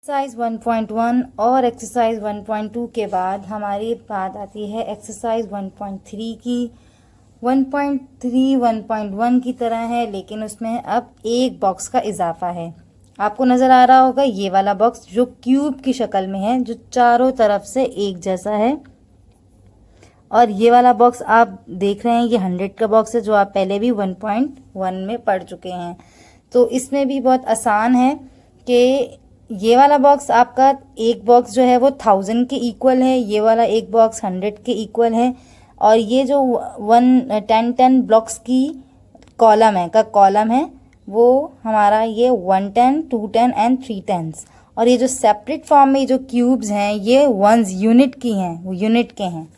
Exercise 1.1 और exercise 1.2 के बाद हमारी बात आती है एक्सरसाइज 1.3 की। 1.3 1.1 की तरह है, लेकिन उसमें अब एक बॉक्स का इजाफा है। आपको नज़र आ रहा होगा ये वाला बॉक्स जो क्यूब की शक्ल में है, जो चारों तरफ से एक जैसा है। और ये वाला बॉक्स आप देख रहे हैं, ये 100 का बॉक्स है, जो आप पहले भी 1.1 में पढ़ चुके हैं। तो इसमें भी बहुत आसान है कि ये वाला बॉक्स आपका एक बॉक्स जो है वो 1000 के इक्वल है, ये वाला एक बॉक्स 100 के इक्वल है। और ये जो 10 ब्लॉक्स की कॉलम है वो हमारा ये 110, 210 एंड 310। और ये जो सेपरेट फॉर्म में जो क्यूब्स हैं ये वंस यूनिट की हैं, वो यूनिट के हैं।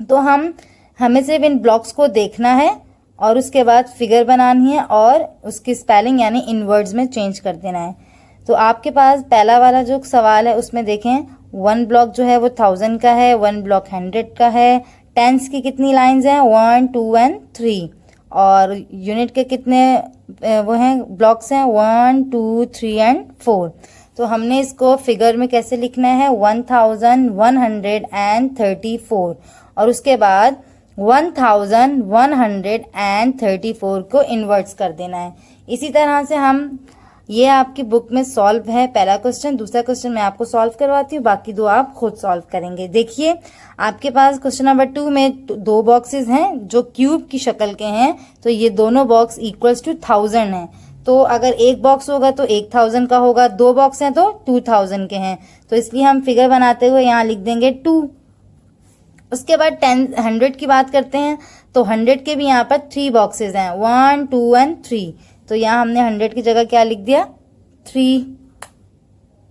तो हमें सिर्फ इन ब्लॉक्स को देखना है और उसके बाद फिगर बनानी है और उसकी स्पेलिंग यानी इन वर्ड्स में चेंज कर देना है। तो आपके पास पहला वाला जो सवाल है उसमें देखें, 1 ब्लॉक जो है वो 1000 का है, 1 ब्लॉक 100 का है। टेंस की कितनी लाइंस हैं? 1, 2 एंड 3। और यूनिट के कितने वो हैं ब्लॉक्स हैं? 1, 2, 3 एंड 4। तो हमने इसको फिगर में कैसे लिखना है? 1134 और उसके बाद 1134 को इन्वर्ट्स कर देना है। इसी तरह से ये आपकी बुक में सॉल्व है पहला क्वेश्चन। दूसरा क्वेश्चन मैं आपको सॉल्व करवाती हूँ, बाकी दो आप खुद सॉल्व करेंगे। देखिए आपके पास क्वेश्चन नंबर 2 में 2 बॉक्सेस हैं जो क्यूब की शक्ल के हैं, तो ये दोनों बॉक्स इक्वल्स टू 1000 हैं। तो अगर एक बॉक्स होगा तो 1000 का होगा, 2 बॉक्स हैं तो 2000 के हैं। तो इसलिए हम फिगर बनाते हुए यहाँ लिख देंगे 2। उसके बाद 100 की बात करते हैं, तो 100 के भी यहाँ पर 3 बॉक्सेस हैं, 1, 2 एंड 3। तो यहाँ हमने 100 की जगह क्या लिख दिया? 3,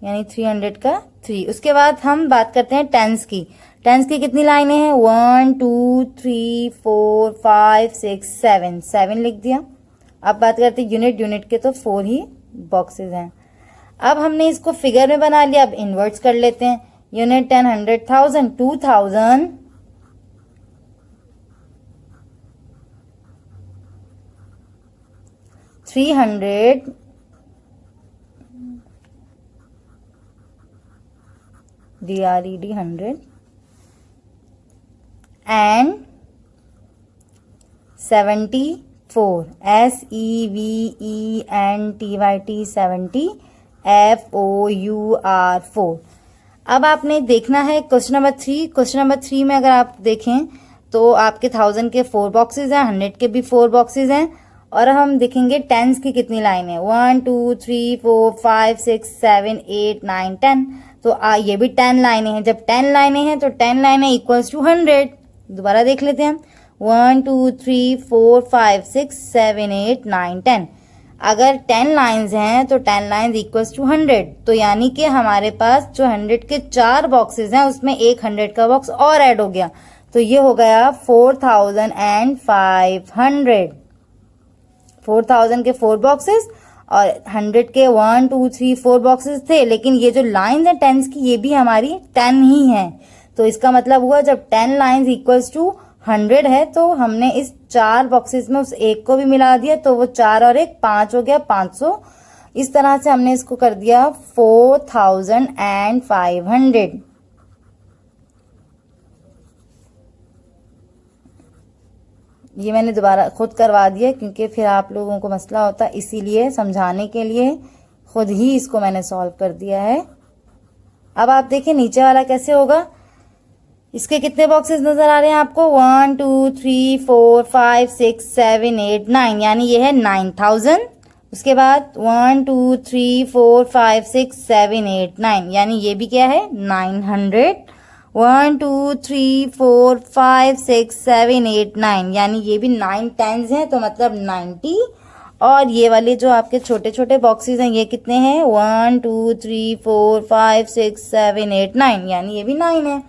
यानी 300 का 3। उसके बाद हम बात करते हैं टेंस की। टेंस की कितनी लाइनें हैं? 1, 2, 3, 4, 5, 6, 7 लिख दिया। अब बात करते हैं यूनिट के, तो 4 ही बॉक्सेस हैं। अब हमने इसको फिगर में बना लिया, अब इन्वर्ट्स कर लेते हैं। Unit 10, 100, 1000, 2000, 300, DRED 100 and 74, SEVENTYT 70, FOUR 4। अब आपने देखना है क्वेश्चन नंबर 3। क्वेश्चन नंबर 3 में अगर आप देखें तो आपके 1000 के 4 बॉक्सेस हैं, 100 के भी 4 बॉक्सेस हैं। और हम देखेंगे टेंस की कितनी लाइन है? 1, 2, 3, 4, 5, 6, 7, 8, 9, 10। तो ये भी 10 लाइनें हैं। जब 10 लाइनें हैं तो 10 लाइनें इक्वल्स टू 100। दोबारा देख लेते हैं हम, 1, 2, 3, 4, 5, 6, 7, 8, 9, 10। अगर 10 लाइन्स हैं तो 10 लाइन्स इक्वल्स टू 100। तो यानी कि हमारे पास जो 100 के 4 बॉक्सेस हैं उसमें एक 100 का बॉक्स और ऐड हो गया, तो ये हो गया 4500। 4000 के 4 बॉक्सेस और 100 के 1, 2, 3, 4 बॉक्सेस थे, लेकिन ये जो लाइन्स है टेंस की ये भी हमारी 10 ही है। तो इसका मतलब हुआ जब 10 लाइन्स इक्वल्स टू 100 है तो हमने इस 4 बॉक्सेस में उस एक को भी मिला दिया, तो वो 4 और 1 5 हो गया, 500। इस तरह से हमने इसको कर दिया 4500। ये मैंने दोबारा खुद करवा दिया क्योंकि फिर आप लोगों को मसला होता है, इसीलिए समझाने के लिए खुद ही इसको मैंने सॉल्व कर दिया है। अब आप देखिए नीचे वाला कैसे होगा। इसके कितने बॉक्सेस नजर आ रहे हैं आपको? 1, 2, 3, 4, 5, 6, 7, 8, 9, यानी ये है 9000। उसके बाद 1, 2, 3, 4, 5, 6, 7, 8, 9, यानी ये भी क्या है? 900। 1, 2, 3, 4, 5, 6, 7, 8, 9, यानी ये भी 9 टेंस हैं, तो मतलब 90। और ये वाले जो आपके छोटे छोटे बॉक्सेस हैं ये कितने हैं? 1, 2, 3, 4, 5, 6, 7, 8, 9, यानी ये भी 9 है।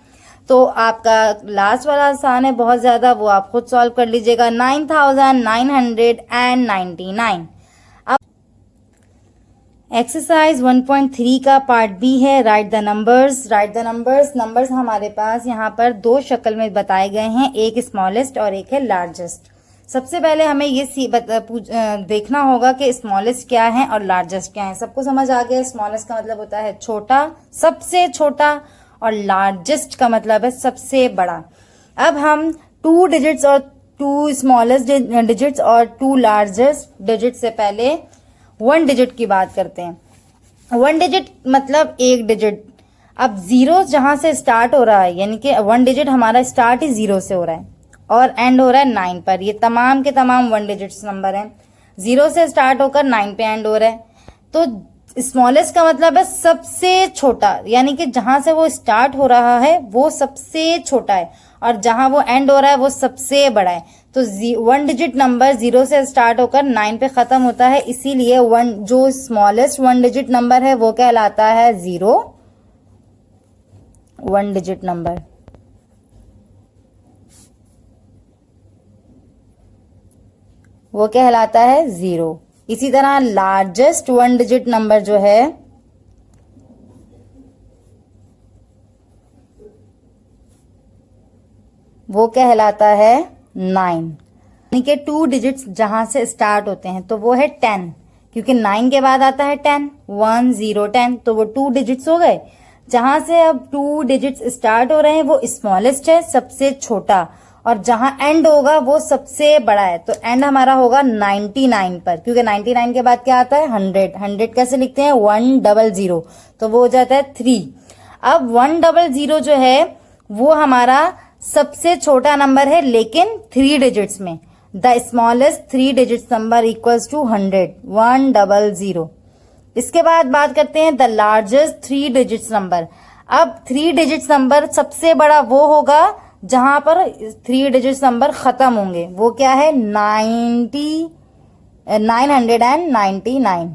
तो आपका लास्ट वाला आसान है बहुत ज्यादा, वो आप खुद सॉल्व कर लीजिएगा। 9999। एक्सरसाइज 1.3 का पार्ट बी है राइट द नंबर्स। नंबर्स हमारे पास यहाँ पर 2 शक्ल में बताए गए हैं, एक स्मॉलेस्ट और एक है लार्जेस्ट। सबसे पहले हमें ये देखना होगा कि स्मॉलेस्ट क्या है और लार्जेस्ट क्या है। सबको समझ आ गया, स्मॉलेस्ट का मतलब होता है छोटा, सबसे छोटा, और लार्जेस्ट का मतलब है सबसे बड़ा। अब हम 2 डिजिट्स और 2 स्मॉलेस्ट डिजिट्स और 2 लार्जेस्ट डिजिट से पहले 1 डिजिट की बात करते हैं। 1 डिजिट मतलब 1 डिजिट। अब 0 जहां से स्टार्ट हो रहा है, यानी कि 1 डिजिट हमारा स्टार्ट ही 0 से हो रहा है और एंड हो रहा है 9 पर। ये तमाम के तमाम 1 डिजिट्स नंबर हैं। 0 से स्टार्ट होकर 9 पे एंड हो रहा है। तो स्मॉलेस्ट का मतलब है सबसे छोटा, यानी कि जहां से वो स्टार्ट हो रहा है वो सबसे छोटा है और जहां वो एंड हो रहा है वो सबसे बड़ा है। तो 1 डिजिट नंबर 0 से स्टार्ट होकर 9 पे खत्म होता है, इसीलिए जो स्मॉलेस्ट 1 डिजिट नंबर है वो कहलाता है 0 1 डिजिट नंबर। वो कहलाता है 0। इसी तरह लार्जेस्ट 1 डिजिट नंबर जो है वो कहलाता है 9। यानी कि 2 डिजिट्स जहां से स्टार्ट होते हैं तो वो है 10, क्योंकि 9 के बाद आता है 10, 1 0 10, तो वो 2 डिजिट्स हो गए। जहां से अब 2 डिजिट्स स्टार्ट हो रहे हैं वो स्मॉलेस्ट है, सबसे छोटा, और जहां एंड होगा वो सबसे बड़ा है। तो एंड हमारा होगा 99 पर, क्योंकि 99 के बाद क्या आता है 100। 100 कैसे लिखते हैं 100, तो वो हो जाता है 3। अब 100 जो है वो हमारा सबसे छोटा नंबर है, लेकिन 3 डिजिट्स में। The smallest 3 digits number equals to 100, 100। इसके बाद बात करते हैं द लार्जेस्ट 3 डिजिट्स नंबर। अब 3 डिजिट्स नंबर सबसे बड़ा वो होगा जहां पर 3 डिजिट्स नंबर खत्म होंगे। वो क्या है 999।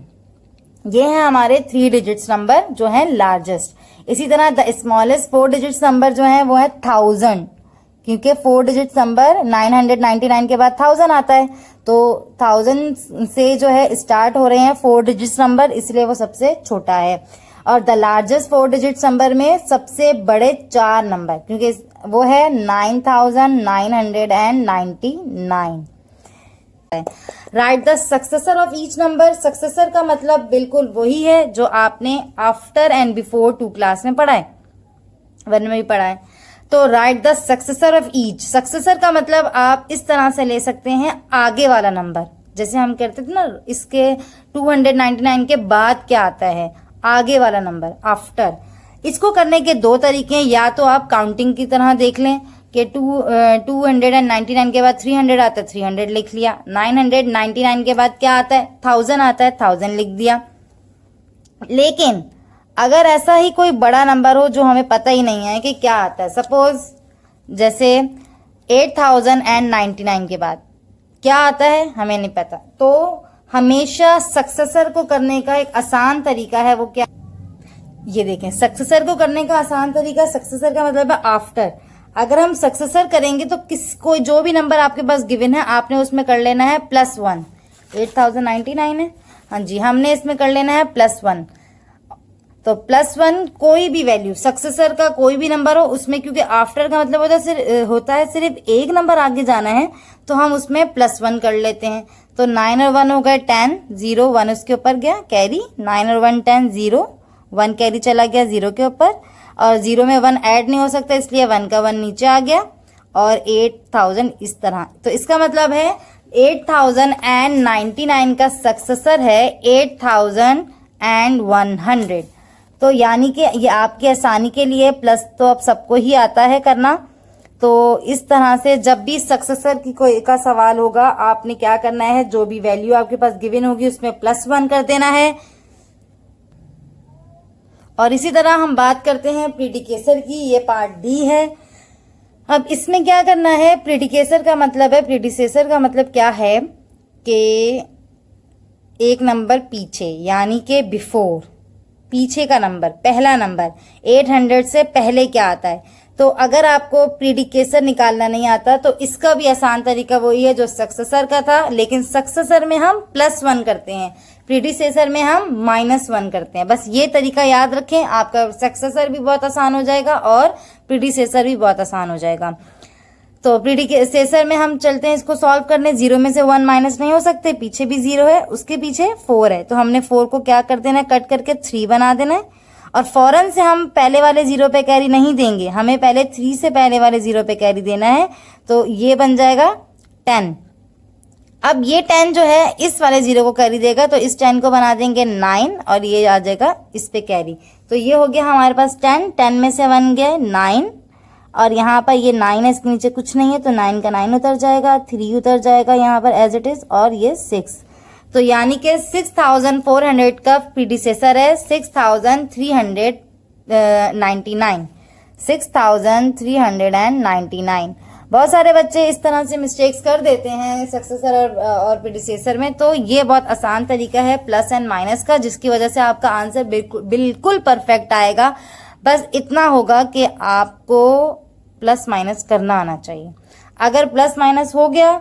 ये है हमारे 3 डिजिट्स नंबर जो है लार्जेस्ट। इसी तरह द स्मॉलेस्ट 4 डिजिट्स नंबर जो है वो है 1000, क्योंकि 4 डिजिट्स नंबर 999 के बाद 1000 आता है, तो 1000 से जो है स्टार्ट हो रहे हैं 4 डिजिट्स नंबर, इसलिए वो सबसे छोटा है। और द लार्जेस्ट 4 डिजिट्स नंबर में सबसे बड़े 4 नंबर, क्योंकि वो है 9999। Right the successor of each number. Successor का मतलब बिल्कुल वही है जो आपने आफ्टर एंड बिफोर 2 क्लास में पढ़ा है, 1 में भी पढ़ा है। तो right the successor of each. Successor का मतलब आप इस तरह से ले सकते हैं आगे वाला नंबर, जैसे हम कहते थे ना इसके 299 के बाद क्या आता है, आगे वाला नंबर, आफ्टर। इसको करने के 2 तरीके हैं। या तो आप काउंटिंग की तरह देख लें कि 299 के बाद 300 आता है, 300 लिख लिया। 999 के बाद क्या आता है 1000 आता है, 1000 लिख दिया। लेकिन अगर ऐसा ही कोई बड़ा नंबर हो जो हमें पता ही नहीं है कि क्या आता है, सपोज जैसे 8099 के बाद क्या आता है हमें नहीं पता, तो हमेशा सक्सेसर को करने का एक आसान तरीका है, वो क्या, ये देखें, सक्सेसर को करने का आसान तरीका, सक्सेसर का मतलब है आफ्टर। अगर हम सक्सेसर करेंगे तो कोई जो भी नंबर आपके पास गिवन है आपने उसमें कर लेना है +1। 8099 है, हाँ जी, हमने इसमें कर लेना है +1। तो +1 कोई भी वैल्यू, सक्सेसर का कोई भी नंबर हो उसमें, क्योंकि आफ्टर का मतलब होता है सिर्फ एक नंबर आगे जाना है, तो हम उसमें +1 कर लेते हैं। तो 9 और 1 हो गए 10, 0 1 उसके ऊपर गया कैरी, 9 और 1 10, 0 1 कैरी चला गया 0 के ऊपर, और 0 में 1 ऐड नहीं हो सकता इसलिए 1 का 1 नीचे आ गया, और 8000 इस तरह। तो इसका मतलब है 8099 का सक्सेसर है 8100। तो यानी कि ये आपकी आसानी के लिए, प्लस तो अब सबको ही आता है करना, तो इस तरह से जब भी सक्सेसर की कोई का सवाल होगा आपने क्या करना है, जो भी वैल्यू आपके पास गिवन होगी उसमें +1 कर देना है। और इसी तरह हम बात करते हैं प्रीडिकेसर की, ये पार्ट डी है। अब इसमें क्या करना है, प्रीडिकेसर का मतलब है, प्रीडिसेसर का मतलब क्या है कि एक नंबर पीछे, यानी कि बिफोर, पीछे का नंबर, पहला नंबर 800 से पहले क्या आता है। तो अगर आपको प्रीडिकेसर निकालना नहीं आता तो इसका भी आसान तरीका वही है जो सक्सेसर का था, लेकिन सक्सेसर में हम +1 करते हैं, प्रीडिसेसर में हम -1 करते हैं। बस ये तरीका याद रखें, आपका सक्सेसर भी बहुत आसान हो जाएगा और प्रीडिसेसर भी बहुत आसान हो जाएगा। तो प्रीडिसेसर में हम चलते हैं इसको सॉल्व करने। 0 में से 1 माइनस नहीं हो सकते, पीछे भी 0 है, उसके पीछे 4 है, तो हमने 4 को क्या कर देना है, कट करके 3 बना देना है। और फौरन से हम पहले वाले 0 पे कैरी नहीं देंगे, हमें पहले 3 से पहले वाले 0 पे कैरी देना है। तो ये बन जाएगा 10। अब ये 10 जो है इस वाले 0 को कैरी देगा, तो इस 10 को बना देंगे 9 और ये आ जाएगा इस पे कैरी। तो ये हो गया हमारे पास 10 में से 1 गया 9, और यहाँ पर ये 9 है, इसके नीचे कुछ नहीं है, तो 9 का 9 उतर जाएगा, 3 उतर जाएगा यहाँ पर एज इट इज, और ये 6। तो यानी कि 6400 का प्रीडिसेसर है 6399। 6399। बहुत सारे बच्चे इस तरह से मिस्टेक्स कर देते हैं सक्सेसर और प्रीडिसेसर में। तो ये बहुत आसान तरीका है प्लस एंड माइनस का, जिसकी वजह से आपका आंसर बिल्कुल परफेक्ट आएगा। बस इतना होगा कि आपको प्लस माइनस करना आना चाहिए। अगर प्लस माइनस हो गया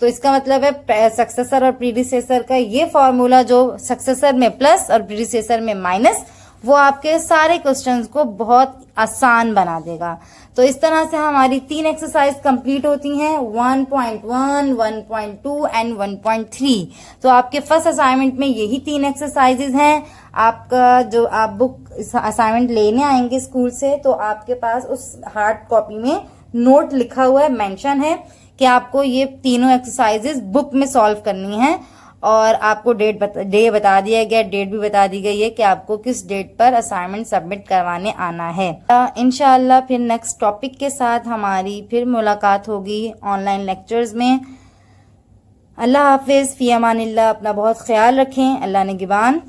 तो इसका मतलब है सक्सेसर और प्रीडिसेसर का ये फॉर्मूला जो सक्सेसर में प्लस और प्रीडिसेसर में माइनस, वो आपके सारे क्वेश्चंस को बहुत आसान बना देगा। तो इस तरह से हमारी 3 एक्सरसाइज कंप्लीट होती हैं, 1.1, 1.2 एंड 1.3। तो आपके फर्स्ट असाइनमेंट में यही 3 एक्सरसाइजेज हैं। आपका जो आप बुक असाइनमेंट लेने आएंगे स्कूल से, तो आपके पास उस हार्ड कॉपी में नोट लिखा हुआ है, मेंशन है कि आपको ये तीनों एक्सरसाइजेज बुक में सॉल्व करनी है। और आपको डे बता दिया गया, डेट भी बता दी गई है कि आपको किस डेट पर असाइनमेंट सबमिट करवाने आना है। इंशाअल्लाह फिर नेक्स्ट टॉपिक के साथ हमारी फिर मुलाकात होगी ऑनलाइन लेक्चर्स में। अल्लाह हाफिज़, फ़ी अमानिल्लाह। अपना बहुत ख्याल रखें। अल्लाह निगहबान।